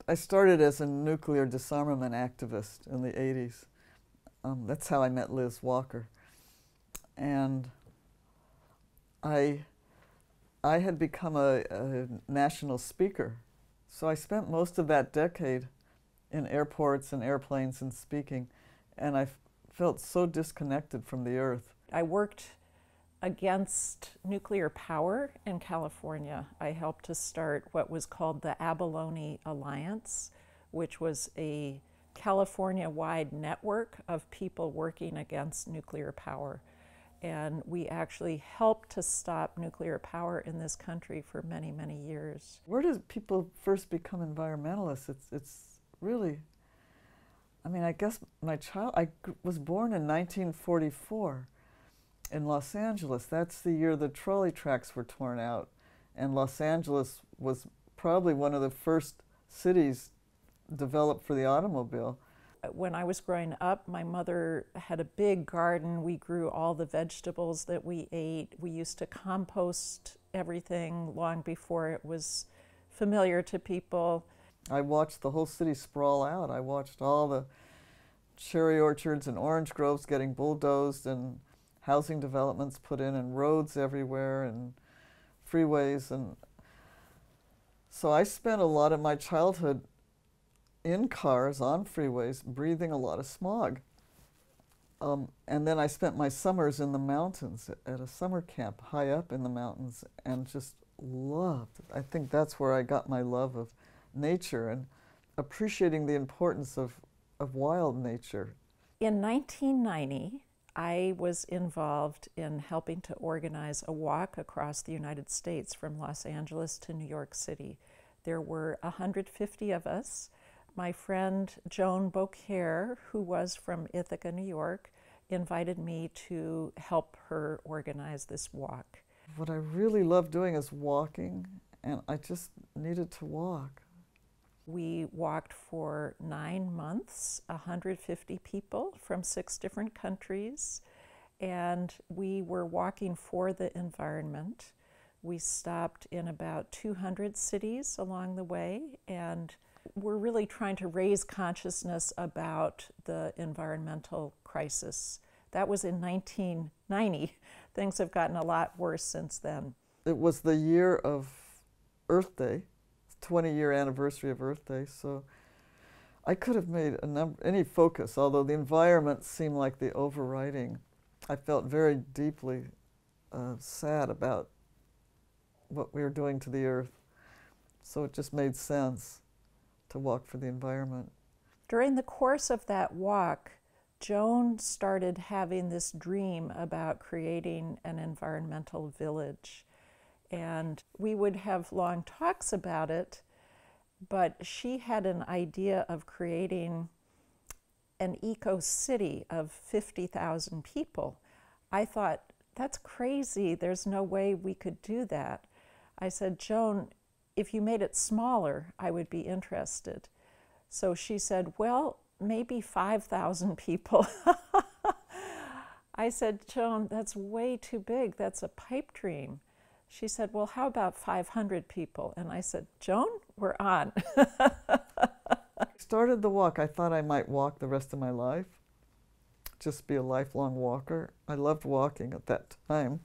I started as a nuclear disarmament activist in the 80s. That's how I met Liz Walker. And I had become a national speaker. So I spent most of that decade in airports and airplanes and speaking, and I felt so disconnected from the earth. I worked against nuclear power in California. I helped to start what was called the Abalone Alliance, which was a California-wide network of people working against nuclear power. And we actually helped to stop nuclear power in this country for many, many years. Where do people first become environmentalists? It's really, I mean, I guess I was born in 1944 in Los Angeles. That's the year the trolley tracks were torn out. And Los Angeles was probably one of the first cities developed for the automobile. When I was growing up, my mother had a big garden. We grew all the vegetables that we ate. We used to compost everything long before it was familiar to people. I watched the whole city sprawl out. I watched all the cherry orchards and orange groves getting bulldozed and housing developments put in and roads everywhere and freeways. And so I spent a lot of my childhood in cars, on freeways, breathing a lot of smog. And then I spent my summers in the mountains at a summer camp high up in the mountains and just loved. I think that's where I got my love of nature and appreciating the importance of wild nature. In 1990, I was involved in helping to organize a walk across the United States from Los Angeles to New York City. There were 150 of us. My friend Joan Beaucaire, who was from Ithaca, New York, invited me to help her organize this walk. What I really love doing is walking, and I just needed to walk. We walked for 9 months, 150 people from 6 different countries, and we were walking for the environment. We stopped in about 200 cities along the way, and we're really trying to raise consciousness about the environmental crisis. That was in 1990. Things have gotten a lot worse since then. It was the year of Earth Day, 20-year anniversary of Earth Day, so I could have made any focus, although the environment seemed like the overriding. I felt very deeply sad about what we were doing to the earth, so it just made sense to walk for the environment. During the course of that walk, Joan started having this dream about creating an environmental village. And we would have long talks about it, but she had an idea of creating an eco-city of 50,000 people. I thought, that's crazy, there's no way we could do that. I said, Joan, if you made it smaller, I would be interested. So she said, well, maybe 5,000 people. I said, Joan, that's way too big, that's a pipe dream. She said, well, how about 500 people? And I said, Joan, we're on. I started the walk. I thought I might walk the rest of my life, just be a lifelong walker. I loved walking at that time.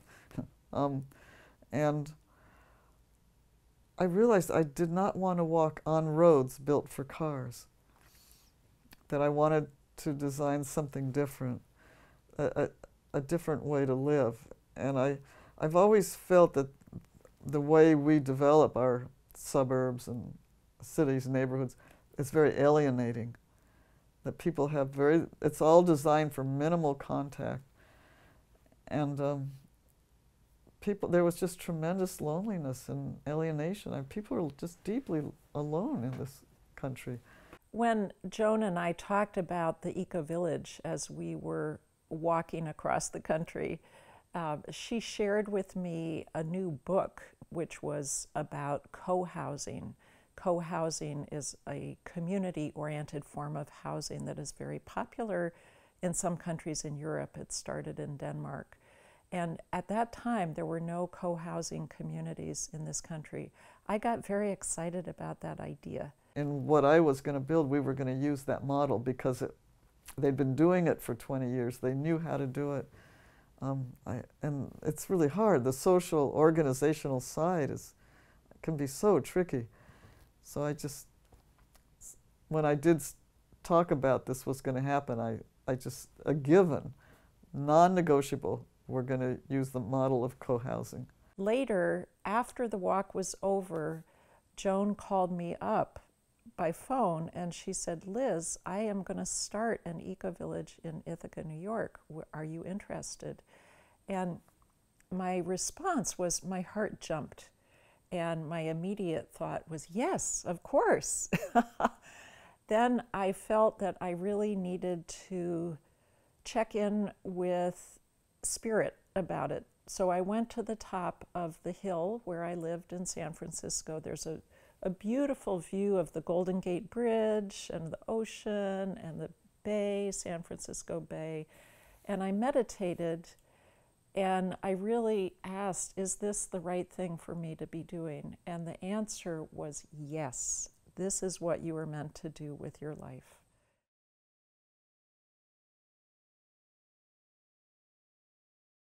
And I realized I did not want to walk on roads built for cars, that I wanted to design something different, a different way to live. And I've always felt that the way we develop our suburbs and cities, neighborhoods, is very alienating. That people have it's all designed for minimal contact. And there was just tremendous loneliness and alienation. And people are just deeply alone in this country. When Joan and I talked about the eco-village as we were walking across the country, she shared with me a new book which was about co-housing. Co-housing is a community-oriented form of housing that is very popular in some countries in Europe. It started in Denmark. And at that time, there were no co-housing communities in this country. I got very excited about that idea. in what I was going to build, we were going to use that model because they'd been doing it for 20 years. They knew how to do it. And it's really hard. The social, organizational side can be so tricky. So when I did talk about this was going to happen, I just, a given, non-negotiable, we're going to use the model of co-housing. Later, after the walk was over, Joan called me up by phone and she said, Liz, I am going to start an eco-village in Ithaca, New York. Are you interested? And my response was, my heart jumped. And my immediate thought was, yes, of course. Then I felt that I really needed to check in with spirit about it. So I went to the top of the hill where I lived in San Francisco. There's a beautiful view of the Golden Gate Bridge and the ocean and the bay, San Francisco Bay. And I meditated and I really asked, is this the right thing for me to be doing? And the answer was yes. This is what you were meant to do with your life.